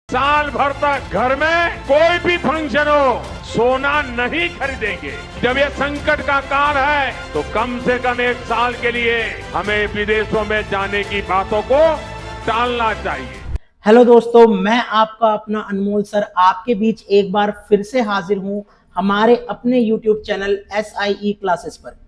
साल भर तक घर में कोई भी फंक्शन हो, सोना नहीं खरीदेंगे। जब ये संकट का काल है तो कम से कम एक साल के लिए हमें विदेशों में जाने की बातों को टालना चाहिए। हेलो दोस्तों, मैं आपका अपना अनमोल सर आपके बीच एक बार फिर से हाजिर हूं हमारे अपने YouTube चैनल SIE क्लासेस पर।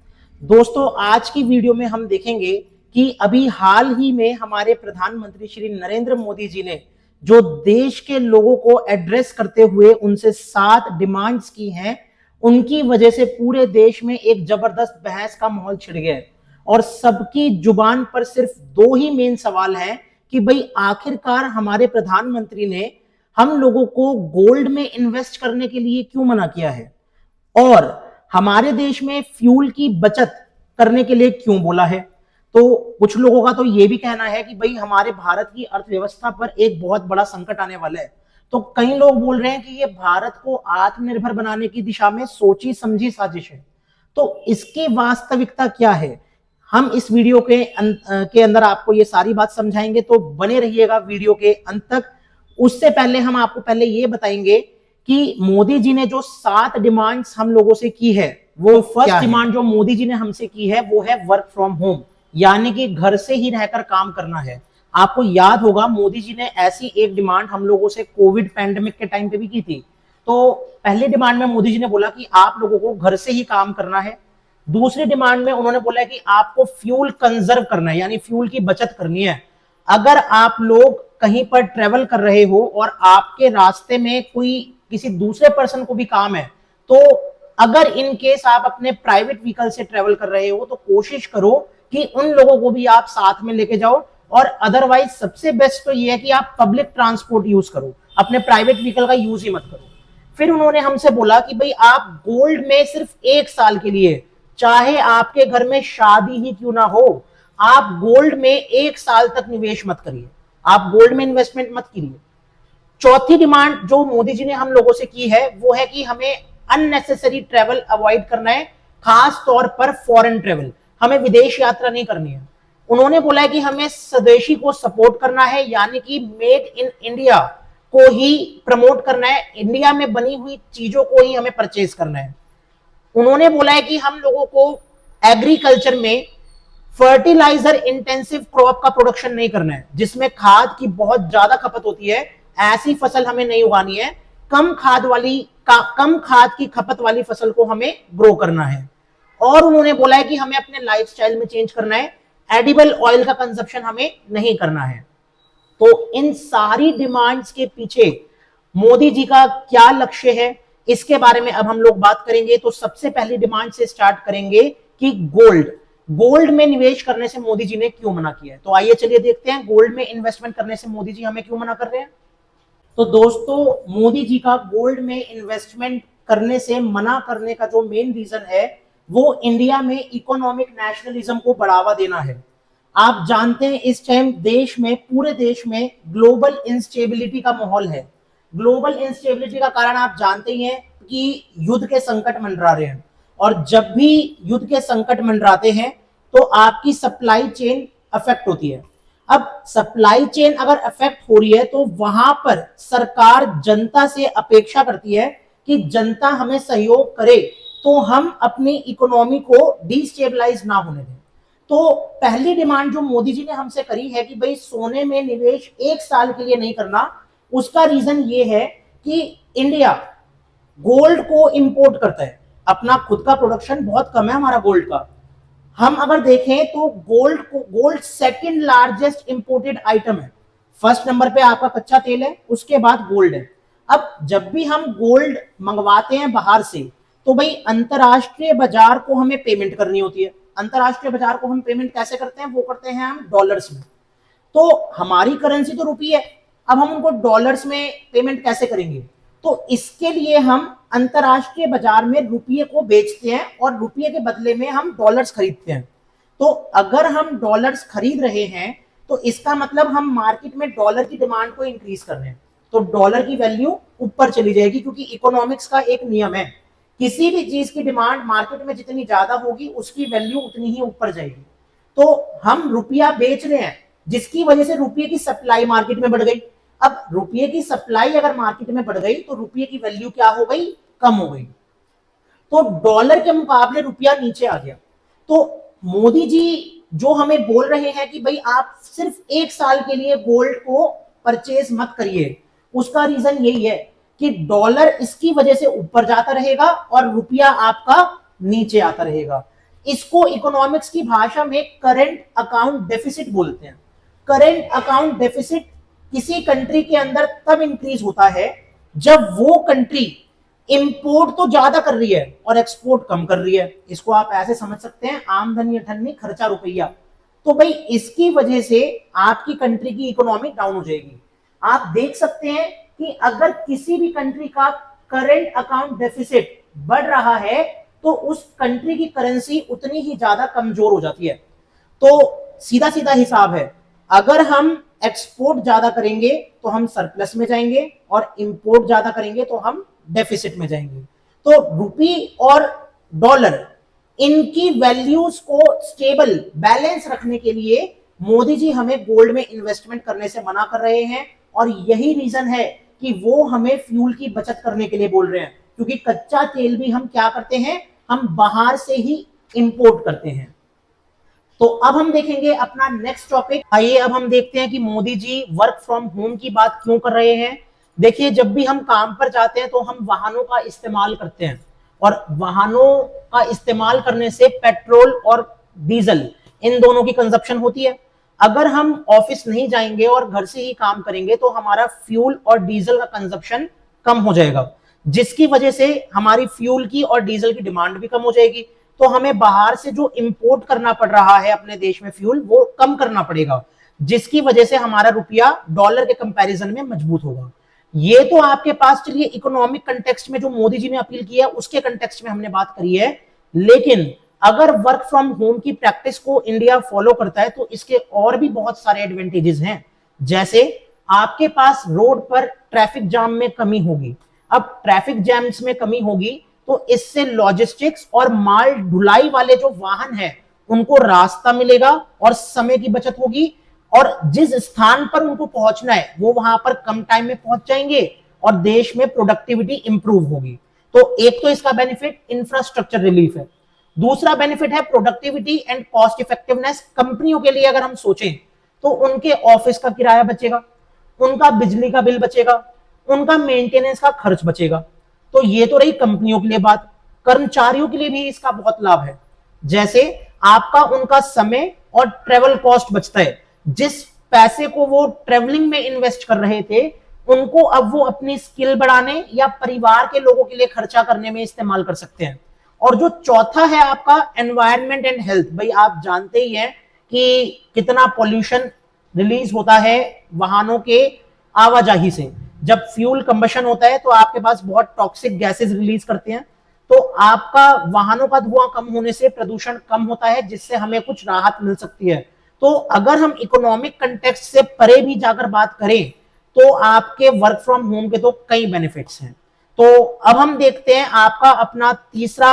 दोस्तों, आज की वीडियो में हम देखेंगे कि अभी हाल ही में हमारे प्रधानमंत्री श्री नरेंद्र मोदी जी ने जो देश के लोगों को एड्रेस करते हुए उनसे 7 डिमांड्स की हैं, उनकी वजह से पूरे देश में एक जबरदस्त बहस का माहौल छिड़ गया है और सबकी जुबान पर सिर्फ 2 ही मेन सवाल हैं कि भाई आखिरकार हमारे प्रधानमंत्री ने हम लोगों को गोल्ड में इन्वेस्ट करने के लिए क्यों मना किया है और हमारे देश में फ्यूल की बचत करने के लिए क्यों बोला है। तो कुछ लोगों का तो यह भी कहना है कि भाई हमारे भारत की अर्थव्यवस्था पर एक बहुत बड़ा संकट आने वाला है। तो कई लोग बोल रहे हैं कि ये भारत को आत्मनिर्भर बनाने की दिशा में सोची समझी साजिश है। तो इसकी वास्तविकता क्या है, हम इस वीडियो के अंदर आपको ये सारी बात समझाएंगे, तो बने रहिएगा वीडियो के अंत तक। उससे पहले हम आपको पहले ये बताएंगे कि मोदी जी ने जो 7 डिमांड्स हम लोगों से की है, वो फर्स्ट डिमांड जो मोदी जी ने हमसे की है वो है वर्क फ्रॉम होम, यानी कि घर से ही रहकर काम करना है। आपको याद होगा मोदी जी ने ऐसी एक डिमांड हम लोगों से कोविड पैंडेमिक के टाइम पे भी की थी। तो पहली डिमांड में मोदी जी ने बोला कि आप लोगों को घर से ही काम करना है। दूसरी डिमांड में उन्होंने बोला कि आपको फ्यूल कंजर्व करना है, यानी फ्यूल की बचत करनी है। अगर आप लोग कहीं पर ट्रेवल कर रहे हो और आपके रास्ते में कोई किसी दूसरे पर्सन को भी काम है, तो अगर इन केस आप अपने प्राइवेट व्हीकल से ट्रेवल कर रहे हो तो कोशिश करो कि उन लोगों को भी आप साथ में लेके जाओ, और अदरवाइज सबसे बेस्ट तो ये है कि आप पब्लिक ट्रांसपोर्ट यूज करो, अपने प्राइवेट व्हीकल का यूज ही मत करो। फिर उन्होंने हमसे बोला कि भाई आप गोल्ड में सिर्फ 1 साल के लिए, चाहे आपके घर में शादी ही क्यों ना हो, आप गोल्ड में 1 साल तक निवेश मत करिए, आप गोल्ड में इन्वेस्टमेंट मत कीजिए। चौथी डिमांड जो मोदी जी ने हम लोगों से की है वो है कि हमें अननेसेसरी ट्रेवल अवॉइड करना है, खास तौर पर फॉरेन ट्रेवल, हमें विदेश यात्रा नहीं करनी है। उन्होंने बोला है कि हमें स्वदेशी को सपोर्ट करना है, यानी कि मेड इन इंडिया को ही प्रमोट करना है, इंडिया में बनी हुई चीजों को ही हमें परचेज करना है। उन्होंने बोला है कि हम लोगों को एग्रीकल्चर में फर्टिलाइजर इंटेंसिव क्रॉप का प्रोडक्शन नहीं करना है, जिसमें खाद की बहुत ज्यादा खपत होती है, ऐसी फसल हमें नहीं उगानी है। कम खाद की खपत वाली फसल को हमें ग्रो करना है। और उन्होंने बोला है कि हमें अपने लाइफस्टाइल में चेंज करना है, एडिबल ऑयल का कंजप्शन हमें नहीं करना है। तो इन सारी डिमांड्स के पीछे मोदी जी का क्या लक्ष्य है, इसके बारे में अब हम लोग बात करेंगे। तो सबसे पहली डिमांड से स्टार्ट करेंगे कि गोल्ड में निवेश करने से मोदी जी ने क्यों मना किया है। तो आइए चलिए देखते हैं गोल्ड में इन्वेस्टमेंट करने से मोदी जी हमें क्यों मना कर रहे हैं। तो दोस्तों, मोदी जी का गोल्ड में इन्वेस्टमेंट करने से मना करने का जो मेन रीजन है वो इंडिया में इकोनॉमिक नेशनलिज्म को बढ़ावा देना है। आप जानते हैं इस टाइम देश में, पूरे देश में ग्लोबल इंस्टेबिलिटी का माहौल है। ग्लोबल इंस्टेबिलिटी का कारण आप जानते ही हैं कि युद्ध के संकट मंडरा रहे हैं, और जब भी युद्ध के संकट मंडराते हैं तो आपकी सप्लाई चेन अफेक्ट होती है। अब सप्लाई चेन अगर अफेक्ट हो रही है तो वहां पर सरकार जनता से अपेक्षा करती है कि जनता हमें सहयोग करे, तो हम अपनी इकोनॉमी को डिस्टेबलाइज ना होने दें। तो पहली डिमांड जो मोदी जी ने हमसे करी है कि भाई सोने में निवेश 1 साल के लिए नहीं करना, उसका रीजन ये है कि इंडिया गोल्ड को इंपोर्ट करता है, अपना खुद का प्रोडक्शन बहुत कम है हमारा गोल्ड का। हम अगर देखें तो gold second largest imported item है। फर्स्ट नंबर पे आपका कच्चा तेल है, उसके बाद गोल्ड है। अब जब भी हम गोल्ड मंगवाते हैं बाहर से, तो भाई अंतरराष्ट्रीय बाजार को हमें पेमेंट करनी होती है। अंतरराष्ट्रीय बाजार को हम पेमेंट कैसे करते हैं, वो करते हैं हम डॉलर्स में। तो हमारी करेंसी तो रुपये है, अब हम उनको डॉलर्स में पेमेंट कैसे करेंगे। तो इसके लिए हम अंतरराष्ट्रीय बाजार में रुपये को बेचते हैं और रुपये के बदले में हम डॉलर्स खरीदते हैं। तो अगर हम डॉलर्स खरीद रहे हैं तो इसका मतलब हम मार्केट में डॉलर की डिमांड को इंक्रीज कर रहे हैं, तो डॉलर की वैल्यू ऊपर चली जाएगी, क्योंकि इकोनॉमिक्स का एक नियम है, किसी भी चीज की डिमांड मार्केट में जितनी ज्यादा होगी उसकी वैल्यू उतनी ही ऊपर जाएगी। तो हम रुपया बेच रहे हैं जिसकी वजह से रुपये की सप्लाई मार्केट में बढ़ गई। अब रुपये की सप्लाई अगर मार्केट में बढ़ गई तो रुपये की वैल्यू क्या हो गई, कम हो गई, तो डॉलर के मुकाबले रुपया नीचे आ गया। तो मोदी जी जो हमें बोल रहे हैं कि भाई आप सिर्फ 1 साल के लिए गोल्ड को परचेज मत करिए, उसका रीजन यही है कि डॉलर इसकी वजह से ऊपर जाता रहेगा और रुपया आपका नीचे आता रहेगा। इसको इकोनॉमिक्स की भाषा में करंट अकाउंट डेफिसिट बोलते हैं। करंट अकाउंट डेफिसिट किसी कंट्री के अंदर तब इंक्रीज होता है जब वो कंट्री इंपोर्ट तो ज्यादा कर रही है और एक्सपोर्ट कम कर रही है। इसको आप ऐसे समझ सकते हैं, आमदनी अठन्नी खर्चा रुपया। तो भाई इसकी वजह से आपकी कंट्री की इकोनॉमी डाउन हो जाएगी। आप देख सकते हैं कि अगर किसी भी कंट्री का करंट अकाउंट डेफिसिट बढ़ रहा है तो उस कंट्री की करेंसी उतनी ही ज्यादा कमजोर हो जाती है। तो सीधा सीधा हिसाब है, अगर हम एक्सपोर्ट ज्यादा करेंगे तो हम सरप्लस में जाएंगे और इंपोर्ट ज्यादा करेंगे तो हम डेफिसिट में जाएंगे। तो रुपी और डॉलर इनकी वैल्यूज को स्टेबल बैलेंस रखने के लिए मोदी जी हमें गोल्ड में इन्वेस्टमेंट करने से मना कर रहे हैं, और यही रीजन है कि वो हमें फ्यूल की बचत करने के लिए बोल रहे हैं, क्योंकि कच्चा तेल भी हम क्या करते हैं, हम बाहर से ही इंपोर्ट करते हैं। तो अब हम देखेंगे अपना नेक्स्ट टॉपिक। आइए अब हम देखते हैं कि Modi ji work from home की बात क्यों कर रहे हैं। देखिए, जब भी हम काम पर जाते हैं तो हम वाहनों का इस्तेमाल करते हैं, और वाहनों का इस्तेमाल करने से पेट्रोल और डीजल इन दोनों की कंजप्शन होती है। अगर हम ऑफिस नहीं जाएंगे और घर से ही काम करेंगे तो हमारा फ्यूल और डीजल का कंजप्शन कम हो जाएगा, जिसकी वजह से हमारी फ्यूल की और डीजल की डिमांड भी कम हो जाएगी। तो हमें बाहर से जो इंपोर्ट करना पड़ रहा है अपने देश में फ्यूल, वो कम करना पड़ेगा, जिसकी वजह से हमारा रुपया डॉलर के कंपैरिजन में मजबूत होगा। ये तो आपके पास चलिए इकोनॉमिक कंटेक्स्ट में जो मोदी जी ने अपील की है उसके कंटेक्स्ट में हमने बात करी है। लेकिन अगर वर्क फ्रॉम होम की प्रैक्टिस को इंडिया फॉलो करता है तो इसके और भी बहुत सारे एडवांटेजेस हैं। जैसे आपके पास रोड पर ट्रैफिक जाम में कमी होगी। अब ट्रैफिक जैम्स में कमी होगी तो इससे लॉजिस्टिक्स और माल ढुलाई वाले जो वाहन है उनको रास्ता मिलेगा और समय की बचत होगी, और जिस स्थान पर उनको पहुंचना है वो वहां पर कम टाइम में पहुंच जाएंगे और देश में प्रोडक्टिविटी इंप्रूव होगी। तो एक तो इसका बेनिफिट इंफ्रास्ट्रक्चर रिलीफ है। दूसरा बेनिफिट है प्रोडक्टिविटी एंड कॉस्ट इफेक्टिवनेस। कंपनियों के लिए अगर हम सोचें तो उनके ऑफिस का किराया बचेगा, उनका बिजली का बिल बचेगा, उनका मेंटेनेंस का खर्च बचेगा। तो ये तो रही कंपनियों के लिए बात। कर्मचारियों के लिए भी इसका बहुत लाभ है। जैसे आपका उनका समय और ट्रेवल कॉस्ट बचता है। जिस पैसे को वो ट्रेवलिंग में इन्वेस्ट कर रहे थे उनको अब वो अपनी स्किल बढ़ाने या परिवार के लोगों के लिए खर्चा करने में इस्तेमाल कर सकते हैं। और जो चौथा है आपका एनवायरनमेंट एंड हेल्थ। भाई आप जानते ही हैं कि कितना पॉल्यूशन रिलीज होता है वाहनों के आवाजाही से। जब फ्यूल कंबशन होता है तो आपके पास बहुत टॉक्सिक गैसेस रिलीज करते हैं। तो आपका वाहनों का धुआं कम होने से प्रदूषण कम होता है, जिससे हमें कुछ राहत मिल सकती है। तो अगर हम इकोनॉमिक कंटेक्स्ट से परे भी जाकर बात करें तो आपके वर्क फ्रॉम होम के तो कई बेनिफिट्स हैं। तो अब हम देखते हैं आपका अपना तीसरा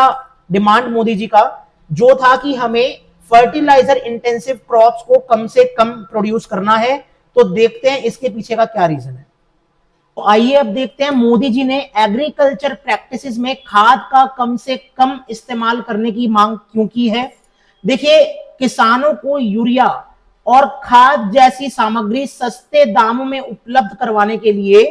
डिमांड मोदी जी का, जो था कि हमें फर्टिलाइजर इंटेंसिव क्रॉप्स को कम से कम प्रोड्यूस करना है। तो देखते हैं इसके पीछे का क्या रीजन है। तो आइए अब देखते हैं मोदी जी ने एग्रीकल्चर प्रैक्टिसेस में खाद का कम से कम इस्तेमाल करने की मांग क्यों की है। देखिए, किसानों को यूरिया और खाद जैसी सामग्री सस्ते दामों में उपलब्ध करवाने के लिए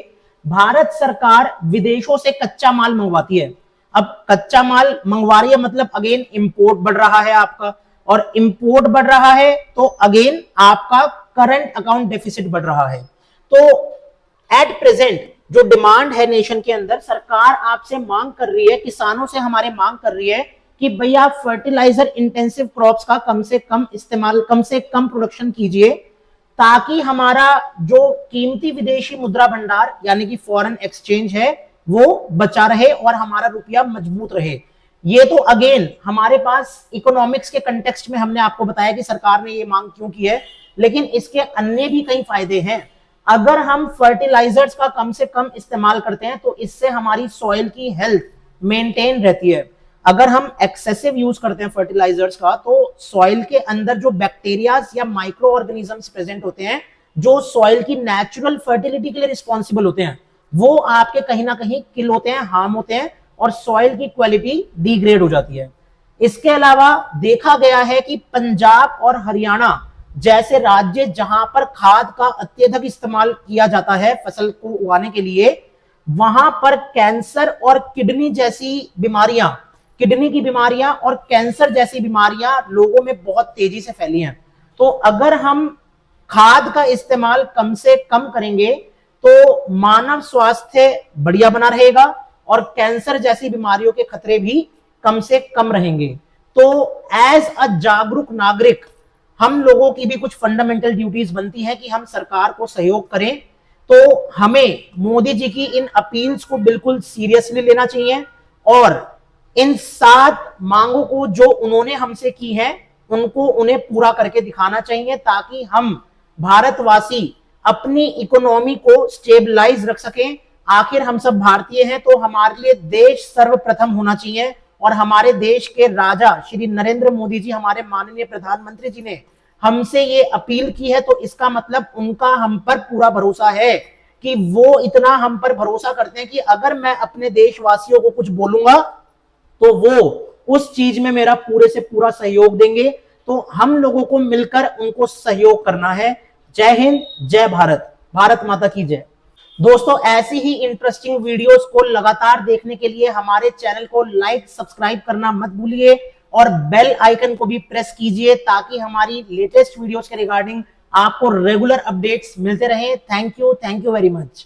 भारत सरकार विदेशों से कच्चा माल मंगवाती है। अब कच्चा माल मंगवा रही है मतलब अगेन इंपोर्ट बढ़ रहा है आपका, और इंपोर्ट बढ़ रहा है तो अगेन आपका करंट अकाउंट डेफिसिट बढ़ रहा है। तो एट प्रेजेंट जो डिमांड है नेशन के अंदर, सरकार आपसे मांग कर रही है, किसानों से हमारे मांग कर रही है कि भैया आप फर्टिलाइजर इंटेंसिव क्रॉप्स का कम से कम इस्तेमाल, कम से कम प्रोडक्शन कीजिए, ताकि हमारा जो कीमती विदेशी मुद्रा भंडार यानी कि फॉरेन एक्सचेंज है वो बचा रहे और हमारा रुपया मजबूत रहे। ये तो अगेन हमारे पास इकोनॉमिक्स के कंटेक्स्ट में हमने आपको बताया कि सरकार ने ये मांग क्यों की है, लेकिन इसके अन्य भी कई फायदे हैं। अगर हम फर्टिलाइजर्स का कम से कम इस्तेमाल करते हैं तो इससे हमारी सॉइल की हेल्थ मेंटेन रहती है। अगर हम एक्सेसिव यूज करते हैं फर्टिलाइजर्स का तो सॉइल के अंदर जो बैक्टीरियाज या माइक्रो ऑर्गेनिजम्स प्रेजेंट होते हैं जो सॉइल की नेचुरल फर्टिलिटी के लिए रिस्पॉन्सिबल होते हैं वो आपके कहीं ना कहीं किल होते हैं, हार्म होते हैं और सॉइल की क्वालिटी डिग्रेड हो जाती है। इसके अलावा देखा गया है कि पंजाब और हरियाणा जैसे राज्य जहां पर खाद का अत्यधिक इस्तेमाल किया जाता है फसल को उगाने के लिए, वहां पर कैंसर और किडनी जैसी बीमारियां, किडनी की बीमारियां और कैंसर जैसी बीमारियां लोगों में बहुत तेजी से फैली हैं। तो अगर हम खाद का इस्तेमाल कम से कम करेंगे तो मानव स्वास्थ्य बढ़िया बना रहेगा और कैंसर जैसी बीमारियों के खतरे भी कम से कम रहेंगे। तो एज अ जागरूक नागरिक हम लोगों की भी कुछ फंडामेंटल ड्यूटीज बनती है कि हम सरकार को सहयोग करें। तो हमें मोदी जी की इन अपील्स को बिल्कुल सीरियसली लेना चाहिए और इन 7 मांगों को जो उन्होंने हमसे की है उनको उन्हें पूरा करके दिखाना चाहिए ताकि हम भारतवासी अपनी इकोनॉमी को स्टेबलाइज रख सकें। आखिर हम सब भारतीय हैं तो हमारे लिए देश सर्वप्रथम होना चाहिए और हमारे देश के राजा श्री नरेंद्र मोदी जी, हमारे माननीय प्रधानमंत्री जी ने हमसे ये अपील की है तो इसका मतलब उनका हम पर पूरा भरोसा है कि वो इतना हम पर भरोसा करते हैं कि अगर मैं अपने देशवासियों को कुछ बोलूंगा तो वो उस चीज में मेरा पूरे से पूरा सहयोग देंगे। तो हम लोगों को मिलकर उनको सहयोग करना है। जय हिंद, जय भारत, भारत माता की जय। दोस्तों ऐसी ही इंटरेस्टिंग वीडियोस को लगातार देखने के लिए हमारे चैनल को लाइक, सब्सक्राइब करना मत भूलिए और बेल आइकन को भी प्रेस कीजिए ताकि हमारी लेटेस्ट वीडियोस के रिगार्डिंग आपको रेगुलर अपडेट्स मिलते रहें। Thank you very much.